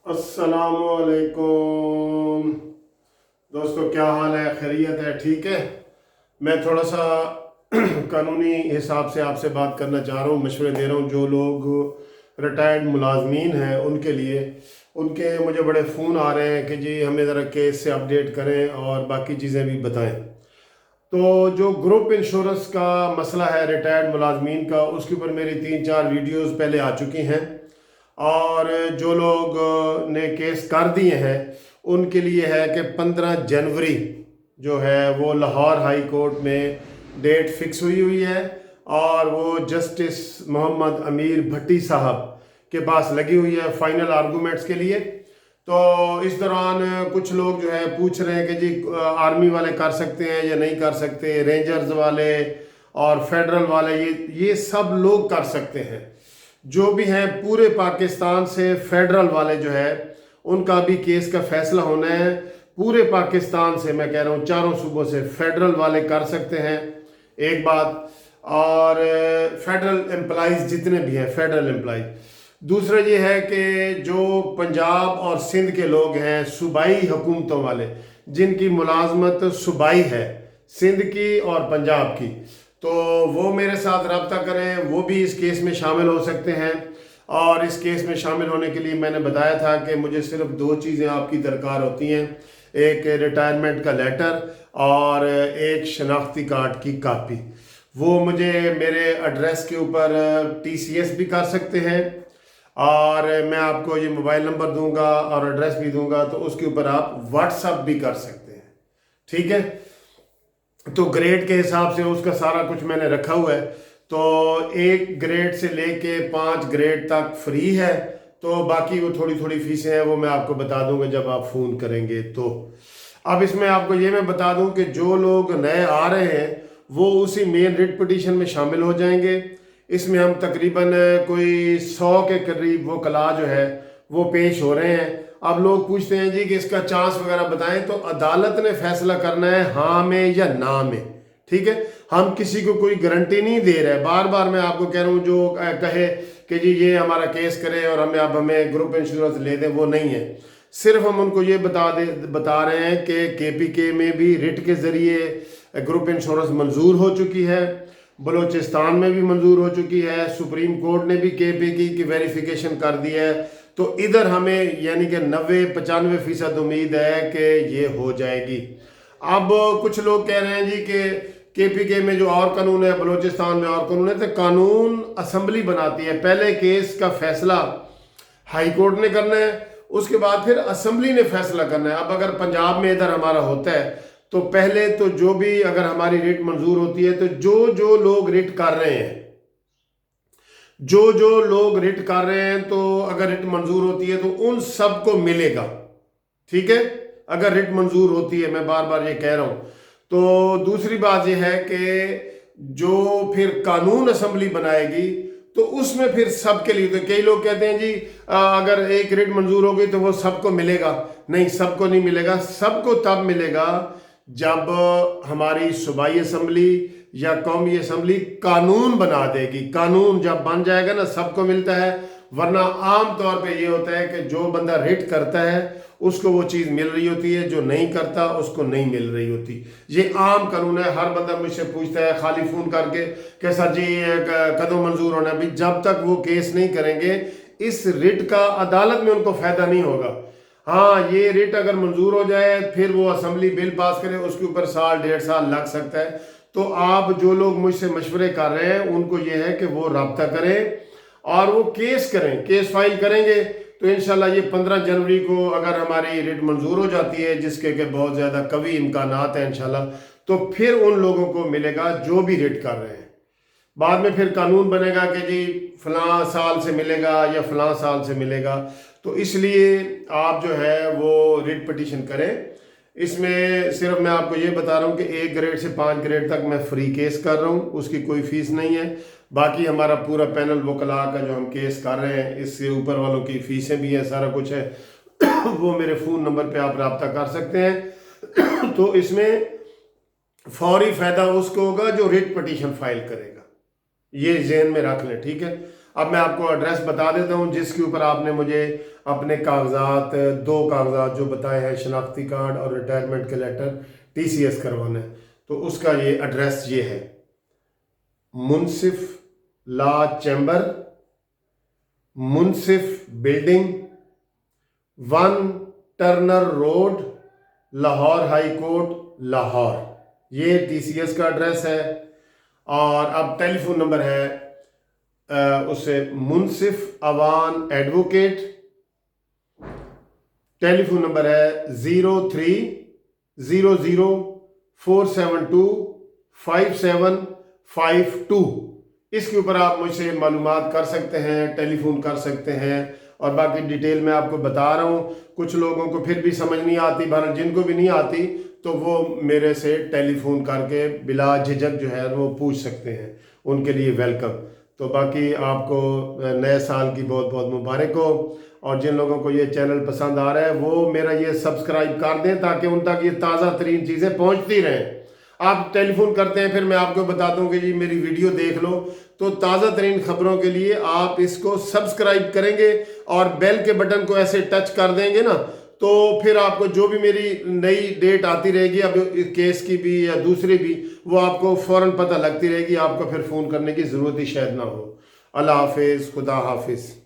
अस्सलामुअलैकुम दोस्तों, क्या हाल है? खैरियत है? ठीक है। मैं थोड़ा सा कानूनी हिसाब से आपसे बात करना चाह रहा हूँ, मशवरे दे रहा हूँ। जो लोग रिटायर्ड मुलाजमीन हैं उनके लिए, उनके मुझे बड़े फ़ोन आ रहे हैं कि जी हमें ज़रा केस से अपडेट करें और बाकी चीज़ें भी बताएं। तो जो ग्रुप इंश्योरेंस का मसला है रिटायर्ड मुलाजमीन का, उसके ऊपर मेरी 3-4 वीडियोस पहले आ चुकी हैं और जो लोग ने केस कर दिए हैं उनके लिए है कि 15 जनवरी जो है वो लाहौर हाई कोर्ट में डेट फिक्स हुई है और वो जस्टिस मोहम्मद अमीर भट्टी साहब के पास लगी हुई है फाइनल आर्गूमेंट्स के लिए। तो इस दौरान कुछ लोग जो है पूछ रहे हैं कि जी आर्मी वाले कर सकते हैं या नहीं कर सकते, रेंजर्स वाले और फेडरल वाले ये सब लोग कर सकते हैं। जो भी हैं पूरे पाकिस्तान से फेडरल वाले जो है उनका भी केस का फैसला होना है। पूरे पाकिस्तान से, मैं कह रहा हूँ चारों सूबों से फेडरल वाले कर सकते हैं, एक बात। और फेडरल एम्प्लॉइज जितने भी हैं फेडरल एम्प्लॉइज। दूसरा ये है कि जो पंजाब और सिंध के लोग हैं सूबाई हुकूमतों वाले, जिनकी मुलाजमत सूबाई है सिंध की और पंजाब की, तो वो मेरे साथ रब्ता करें, वो भी इस केस में शामिल हो सकते हैं। और इस केस में शामिल होने के लिए मैंने बताया था कि मुझे सिर्फ 2 चीज़ें आपकी दरकार होती हैं, एक रिटायरमेंट का लेटर और एक शनाख्ती कार्ड की कापी। वो मुझे मेरे एड्रेस के ऊपर TCS भी कर सकते हैं और मैं आपको ये मोबाइल नंबर दूंगा और एड्रेस भी दूंगा, तो उसके ऊपर आप व्हाट्सअप भी कर सकते हैं। ठीक है। तो ग्रेड के हिसाब से उसका सारा कुछ मैंने रखा हुआ है। तो 1 ग्रेड से लेके 5 ग्रेड तक फ्री है। तो बाकी वो थोड़ी थोड़ी फीसें हैं वो मैं आपको बता दूंगा जब आप फ़ोन करेंगे। तो अब इसमें आपको ये मैं बता दूं कि जो लोग नए आ रहे हैं वो उसी मेन रिट पिटीशन में शामिल हो जाएंगे। इसमें हम तकरीबन कोई 100 के करीब वो कला जो है वो पेश हो रहे हैं। अब लोग पूछते हैं जी कि इसका चांस वगैरह बताएं, तो अदालत ने फैसला करना है हाँ में या ना में। ठीक है। हम किसी को कोई गारंटी नहीं दे रहे। बार बार मैं आपको कह रहा हूँ जो कहे कि जी ये हमारा केस करे और हमें ग्रुप इंश्योरेंस ले दें, वो नहीं है। सिर्फ हम उनको ये बता रहे हैं कि KPK में भी रिट के ज़रिए ग्रुप इंश्योरेंस मंजूर हो चुकी है, बलूचिस्तान में भी मंजूर हो चुकी है, सुप्रीम कोर्ट ने भी KPK की वेरिफिकेशन कर दी है। तो इधर हमें यानी कि 90-95% उम्मीद है कि ये हो जाएगी। अब कुछ लोग कह रहे हैं जी कि KPK में जो और कानून है, बलूचिस्तान में और कानून है, तो कानून असम्बली बनाती है। पहले केस का फैसला हाई कोर्ट ने करना है, उसके बाद फिर असम्बली ने फैसला करना है। अब अगर पंजाब में इधर हमारा होता है तो पहले तो जो भी अगर हमारी रिट मंजूर होती है तो जो जो लोग रिट कर रहे हैं, जो लोग रिट कर रहे हैं, तो अगर रिट मंजूर होती है तो उन सबको मिलेगा। ठीक है। अगर रिट मंजूर होती है, मैं बार बार ये कह रहा हूं। तो दूसरी बात यह है कि जो फिर कानून असम्बली बनाएगी तो उसमें फिर सबके लिए, तो कई लोग कहते हैं जी अगर एक रिट मंजूर हो गई तो वो सबको मिलेगा। नहीं, सबको नहीं मिलेगा। सबको तब मिलेगा जब हमारी सूबाई असम्बली या कौमी असम्बली कानून बना देगी। कानून जब बन जाएगा ना सबको मिलता है। वरना आम तौर पे ये होता है कि जो बंदा रिट करता है उसको वो चीज़ मिल रही होती है, जो नहीं करता उसको नहीं मिल रही होती। ये आम कानून है। हर बंदा मुझसे पूछता है खाली फ़ोन करके कि सर जी कदों मंजूर होना भी, जब तक वो केस नहीं करेंगे इस रिट का अदालत में उनको फ़ायदा नहीं होगा। हाँ, ये रिट अगर मंजूर हो जाए फिर वो असम्बली बिल पास करे, उसके ऊपर 1.5 साल लग सकता है। तो आप जो लोग मुझसे मशवरे कर रहे हैं उनको ये है कि वो रब्ता करें और वो केस करें, केस फाइल करेंगे। तो इंशाल्लाह ये 15 जनवरी को अगर हमारी रिट मंजूर हो जाती है, जिसके के बहुत ज़्यादा कवी इम्कानात हैं इंशाल्लाह, तो फिर उन लोगों को मिलेगा जो भी रिट कर रहे हैं। बाद में फिर कानून बनेगा कि जी फलां साल से मिलेगा या फलां साल से मिलेगा। तो इसलिए आप जो है वो रिट पिटीशन करें। इसमें सिर्फ मैं आपको ये बता रहा हूँ कि 1 ग्रेड से 5 ग्रेड तक मैं फ्री केस कर रहा हूँ, उसकी कोई फीस नहीं है। बाकी हमारा पूरा पैनल वकला का जो हम केस कर रहे हैं, इससे ऊपर वालों की फीसें भी हैं, सारा कुछ है। वो मेरे फ़ोन नंबर पे आप रब्ता कर सकते हैं। तो इसमें फौरी फ़ायदा उसको होगा जो रिट पिटीशन फाइल करेगा। ये जहन में रख लें। ठीक है। अब मैं आपको एड्रेस बता देता हूँ जिसके ऊपर आपने मुझे अपने कागजात, 2 कागजात जो बताए हैं, शनाख्ती कार्ड और रिटायरमेंट के लेटर, TCS करवाना है। तो उसका ये एड्रेस ये है, Munsif law chamber, Munsif building, 1 Turner road, Lahore high court, Lahore. ये TCS का एड्रेस है। और अब टेलीफोन नंबर है उससे मुंसिफ अवान एडवोकेट, टेलीफोन नंबर है 030047255752। इसके ऊपर आप मुझसे मालूमात कर सकते हैं, टेलीफोन कर सकते हैं। और बाकी डिटेल मैं आपको बता रहा हूँ। कुछ लोगों को फिर भी समझ नहीं आती, बहरहाल जिनको भी नहीं आती तो वो मेरे से टेलीफोन करके बिला झिझक जो है वो पूछ सकते हैं, उनके लिए वेलकम। तो बाकी आपको नए साल की बहुत बहुत मुबारक हो। और जिन लोगों को ये चैनल पसंद आ रहा है वो मेरा ये सब्सक्राइब कर दें ताकि उन तक ये ताज़ा तरीन चीज़ें पहुंचती रहें। आप टेलीफोन करते हैं, फिर मैं आपको बताता हूँ कि जी मेरी वीडियो देख लो, तो ताज़ा तरीन खबरों के लिए आप इसको सब्सक्राइब करेंगे और बेल के बटन को ऐसे टच कर देंगे ना, तो फिर आपको जो भी मेरी नई डेट आती रहेगी, अब केस की भी या दूसरी भी, वो आपको फ़ौरन पता लगती रहेगी। आपको फिर फ़ोन करने की ज़रूरत ही शायद ना हो। अल्लाह हाफिज़, खुदा हाफिज़।